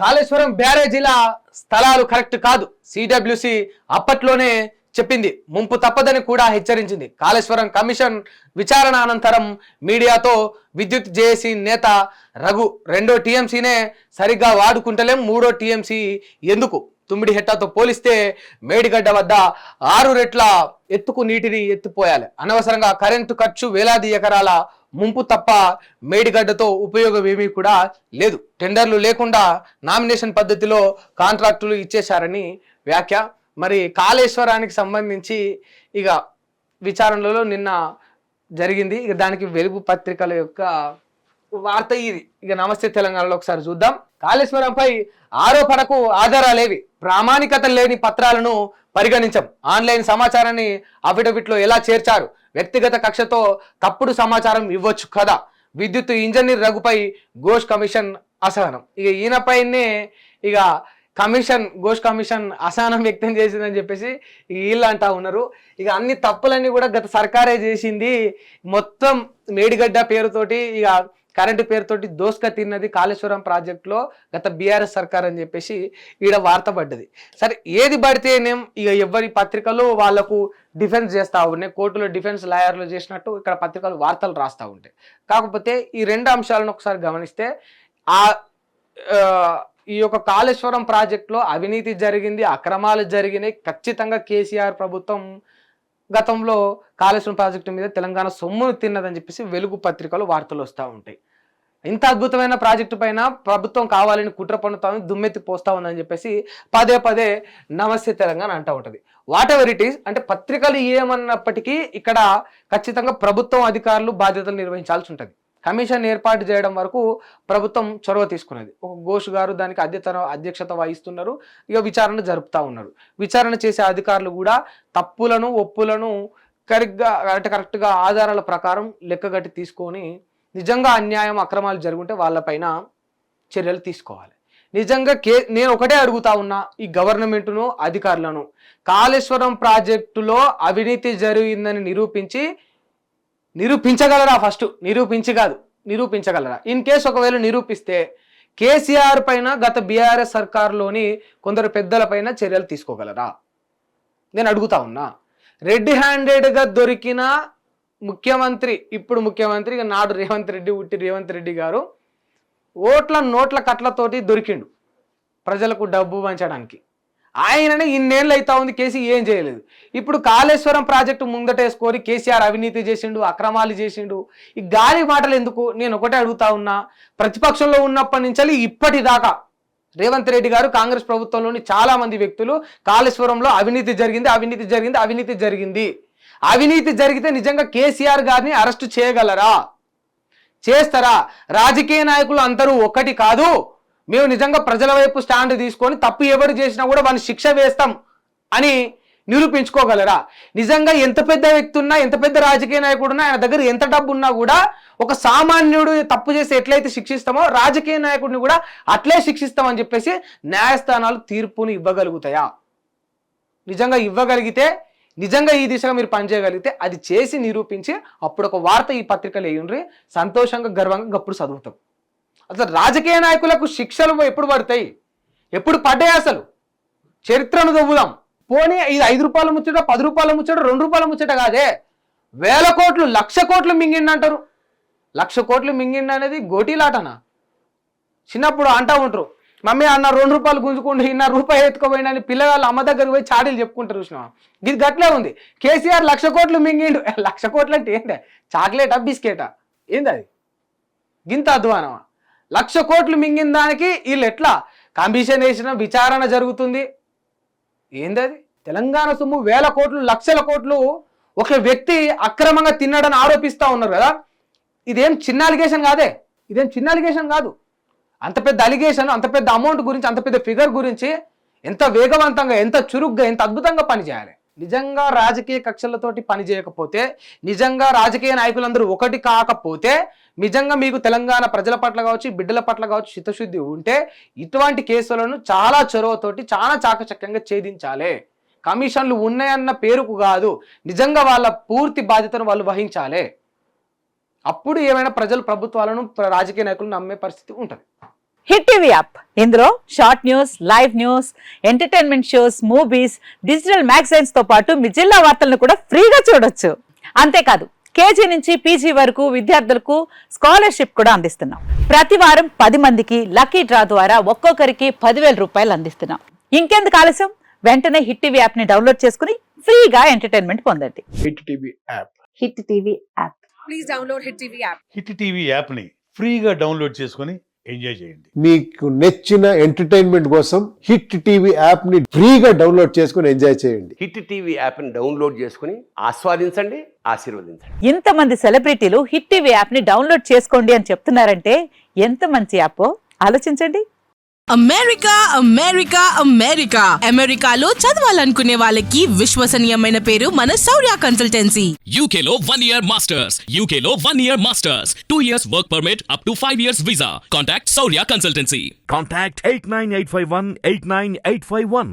కాళేశ్వరం బ్యారేజీల స్థలాలు కరెక్ట్ కాదు. సిడబ్ల్యూసి అప్పట్లోనే చెప్పింది, ముంపు తప్పదని కూడా హెచ్చరించింది. కాళేశ్వరం కమిషన్ విచారణ అనంతరం మీడియాతో విద్యుత్ జేఏసీ నేత రఘు రెండో టీఎంసీనే సరిగ్గా వాడుకుంటలేం, మూడో టీఎంసీ ఎందుకు? తుమ్మిడి హెట్టాతో పోలిస్తే మేడిగడ్డ వద్ద 6 రెట్ల ఎత్తుకు నీటిని ఎత్తిపోయాలి. అనవసరంగా కరెంటు ఖర్చు, వేలాది ఎకరాల ముంపు తప్ప మేడిగడ్డతో ఉపయోగం ఏమీ కూడా లేదు. టెండర్లు లేకుండా నామినేషన్ పద్ధతిలో కాంట్రాక్టులు ఇచ్చేశారని వ్యాఖ్య. మరి కాళేశ్వరానికి సంబంధించి ఇక విచారణలో నిన్న జరిగింది. ఇక దానికి వెలుగు పత్రికల యొక్క వార్త ఇది. ఇక నమస్తే తెలంగాణలో ఒకసారి చూద్దాం. కాళేశ్వరంపై ఆరోపణకు ఆధారాలేవి, ప్రామాణికత లేని పత్రాలను పరిగణించం, ఆన్లైన్ సమాచారాన్ని అఫిడవిట్లో ఎలా చేర్చారు, వ్యక్తిగత కక్షతో తప్పుడు సమాచారం ఇవ్వచ్చు కదా. విద్యుత్ ఇంజనీర్ రఘుపై ఘోష్ కమిషన్ అసహనం. ఇక ఈయనపైనే ఇక ఘోష్ కమిషన్ అసహనం వ్యక్తం చేసిందని చెప్పేసి వీళ్ళు అంటా ఉన్నారు. ఇక అన్ని తప్పులన్నీ కూడా గత సర్కారే చేసింది. మొత్తం మేడిగడ్డ పేరుతోటి ఇక కరెంటు పేరుతోటి దోసుక తిన్నది కాళేశ్వరం ప్రాజెక్టులో గత బీఆర్ఎస్ సర్కార్ అని చెప్పేసి ఈడ వార్త పడ్డది. సరే, ఏది పడితేనేం ఇక ఎవరి పత్రికలు వాళ్లకు డిఫెన్స్ చేస్తూ ఉన్నాయి. కోర్టులో డిఫెన్స్ లాయర్లు చేసినట్టు ఇక్కడ పత్రికలు వార్తలు రాస్తూ ఉంటాయి. కాకపోతే ఈ రెండు అంశాలను ఒకసారి గమనిస్తే ఈ యొక్క కాళేశ్వరం ప్రాజెక్టులో అవినీతి జరిగింది, అక్రమాలు జరిగినాయి. ఖచ్చితంగా కేసీఆర్ ప్రభుత్వం గతంలో కాళేశ్వరం ప్రాజెక్టు మీద తెలంగాణ సొమ్మును తిన్నదని చెప్పేసి వెలుగు పత్రికలు వార్తలు వస్తూ ఉంటాయి. ఇంత అద్భుతమైన ప్రాజెక్టు పైన ప్రభుత్వం కావాలని కుట్ర పన్నుతామని దుమ్మెత్తి పోస్తా ఉందని చెప్పేసి పదే పదే నమస్తే తెలంగాణ అంటూ ఉంటుంది. వాట్ ఎవర్ ఇట్ ఈస్, అంటే పత్రికలు ఏమన్నప్పటికీ ఇక్కడ ఖచ్చితంగా ప్రభుత్వం అధికారులు బాధ్యతలు నిర్వహించాల్సి ఉంటుంది. కమిషన్ ఏర్పాటు చేయడం వరకు ప్రభుత్వం చొరవ తీసుకున్నది. ఒక ఘోష్ గారు దానికి అధ్యక్షత వహిస్తున్నారు. ఇక విచారణ జరుపుతూ ఉన్నారు. విచారణ చేసే అధికారులు కూడా తప్పులను ఒప్పులను కరెక్ట్గా ఆధారాల ప్రకారం లెక్కగట్టి తీసుకొని నిజంగా అన్యాయం అక్రమాలు జరుగుంటే వాళ్ళపైన చర్యలు తీసుకోవాలి. నిజంగా నేను ఒకటే అడుగుతా ఉన్నా ఈ గవర్నమెంట్ను, అధికారులను, కాళేశ్వరం ప్రాజెక్టులో అవినీతి జరిగిందని నిరూపించగలరా? ఫస్ట్ నిరూపించగలరా? ఇన్ కేసు ఒకవేళ నిరూపిస్తే కేసీఆర్ పైన గత బీఆర్ఎస్ సర్కార్లోని కొందరు పెద్దల పైన చర్యలు తీసుకోగలరా? నేను అడుగుతా ఉన్నా. రెడ్ హ్యాండెడ్గా దొరికిన ముఖ్యమంత్రి, ఇప్పుడు ముఖ్యమంత్రి నాడు రేవంత్ రెడ్డి గారు నోట్ల కట్లతోటి దొరికిండు ప్రజలకు డబ్బు పంచడానికి. ఆయననే ఇన్నేళ్ళు అవుతా ఉంది, కేసీ ఏం చేయలేదు. ఇప్పుడు కాళేశ్వరం ప్రాజెక్టు ముందటేసుకొని కేసీఆర్ అవినీతి చేసిండు, అక్రమాలు చేసిండు. ఈ గాలి మాటలు ఎందుకు? నేను ఒకటే అడుగుతా ఉన్నా. ప్రతిపక్షంలో ఉన్నప్పటి నుంచి ఇప్పటిదాకా రేవంత్ రెడ్డి గారు, కాంగ్రెస్ ప్రభుత్వంలోని చాలా మంది వ్యక్తులు కాళేశ్వరంలో అవినీతి జరిగింది. అవినీతి జరిగితే నిజంగా కేసీఆర్ గారిని అరెస్టు చేయగలరా? చేస్తారా? రాజకీయ నాయకులు అందరూ ఒకటి కాదు, మేము నిజంగా ప్రజల వైపు స్టాండ్ తీసుకొని తప్పు ఎవరు చేసినా కూడా వాడిని శిక్ష వేస్తాం అని నిరూపించుకోగలరా? నిజంగా ఎంత పెద్ద వ్యక్తి ఉన్నా, ఎంత పెద్ద రాజకీయ నాయకుడు ఉన్నా, ఆయన దగ్గర ఎంత డబ్బు ఉన్నా కూడా ఒక సామాన్యుడు తప్పు చేసి ఎట్లయితే శిక్షిస్తామో రాజకీయ నాయకుడిని కూడా అట్లే శిక్షిస్తామని చెప్పేసి న్యాయస్థానాలు తీర్పుని ఇవ్వగలుగుతాయా? నిజంగా ఇవ్వగలిగితే, నిజంగా ఈ దిశగా మీరు పనిచేయగలిగితే అది చేసి నిరూపించి అప్పుడు ఒక వార్త ఈ పత్రికలు వేయండి, సంతోషంగా గర్వంగా గప్పుడు చదువుతాం. అసలు రాజకీయ నాయకులకు శిక్షలు ఎప్పుడు పడతాయి? ఎప్పుడు పడ్డాయి? అసలు చరిత్రను దొవ్వుదాం. పోనీ ఇది 5 రూపాయల ముచ్చట, 10 రూపాయల ముచ్చట, 2 రూపాయల ముచ్చట కాదే, 1000 కోట్లు 1,00,000 కోట్లు మింగిండి అంటారు. 1,00,000 కోట్లు మింగిండి అనేది గోటీలాటనా? చిన్నప్పుడు అంటా ఉంటారు, మమ్మీ అన్న 2 రూపాయలు గుంజుకుంటూ ఇన్న రూపాయి ఎత్తుకోపోయినా అని పిల్లగాళ్ళు అమ్మ దగ్గర పోయి చాడీలు చెప్పుకుంటారు. చూసినా ఇది గట్లే ఉంది. కేసీఆర్ 1,00,000 కోట్లు మింగిండు. 1,00,000 కోట్లు అంటే ఏంటి? చాక్లెటా, బిస్కెటా? ఏంది అది? గింత అధ్వానమా? 1,00,000 కోట్లు మింగిన దానికి వీళ్ళు ఎట్లా కమిషన్ వేసిన విచారణ జరుగుతుంది? ఏందది? తెలంగాణ సొమ్ము 1000 కోట్లు 1,00,000 కోట్లు ఒక వ్యక్తి అక్రమంగా తిన్నాడని ఆరోపిస్తూ ఉన్నారు కదా. ఇదేం చిన్న అలిగేషన్ కాదు. అంత పెద్ద అలిగేషన్, అంత పెద్ద అమౌంట్ గురించి, అంత పెద్ద ఫిగర్ గురించి ఎంత వేగవంతంగా, ఎంత చురుగ్గా, ఎంత అద్భుతంగా పనిచేయాలి. నిజంగా రాజకీయ కక్షలతోటి పనిచేయకపోతే, నిజంగా రాజకీయ నాయకులందరూ ఒకటి కాకపోతే, నిజంగా మీకు తెలంగాణ ప్రజల పట్ల కావచ్చు, బిడ్డల పట్ల కావచ్చు చిత్తశుద్ధి ఉంటే ఇటువంటి కేసులను చాలా చొరవతోటి చాలా చాకచక్యంగా ఛేదించాలి. కమిషన్లు ఉన్నాయన్న పేరుకు కాదు, నిజంగా వాళ్ళ పూర్తి బాధ్యతను వాళ్ళు వహించాలి. అప్పుడు ఏమైనా ప్రజలు ప్రభుత్వాలను, రాజకీయ నాయకులను నమ్మే పరిస్థితి ఉంటుంది. హిట్ టీవీ యాప్ ఇందులో short news, live news, entertainment shows, movies, digital magazines తో పాటు మీ జిల్లా వార్తలను కూడా ఫ్రీగా చూడొచ్చు. అంతేకాదు కేజీ నుంచి పీజీ వరకు విద్యార్థులకు స్కాలర్షిప్ కూడా అందిస్తున్నాం. ప్రతి వారం 10 మందికి లక్కీ డ్రా ద్వారా ఒక్కొక్కరికి 10,000 రూపాయలు అందిస్తున్నాం. ఇంకెందుకు ఆలస్యం, వెంటనే హిట్ టీవీ యాప్ ని డౌన్లోడ్ చేసుకుని ఫ్రీగా ఎంటర్టైన్మెంట్ పొందండి. Hit TV app. Hit TV app. Please download Hit TV app. Hit TV యాప్ని ఫ్రీగా డౌన్లోడ్ చేసుకొని ఎంజాయ్ చేయండి. మీకు నచ్చిన ఎంటర్టైన్మెంట్ కోసం హిట్ టీవీ యాప్ ని ఫ్రీగా డౌన్లోడ్ చేసుకుని ఎంజాయ్ చేయండి. హిట్ టీవీ యాప్ని డౌన్లోడ్ చేసుకుని ఆస్వాదించండి, ఆశీర్వదించండి. ఇంతమంది సెలబ్రిటీలు హిట్ టీవీ యాప్ ని డౌన్లోడ్ చేసుకోండి అని చెప్తున్నారంటే ఎంత మంచి యాప్ ఆలోచించండి. అమెరికా అమెరికా అమెరికా అమెరికాలో చదవాలనుకునే వాళ్ళకి విశ్వసనీయమైన పేరు మన శౌర్య కన్సల్టెన్సీ. UK లో 1 year masters. UK లో 1 year masters. 2 years work permit up to 5 years visa. Contact Saurya Consultancy. Contact 89851 89851.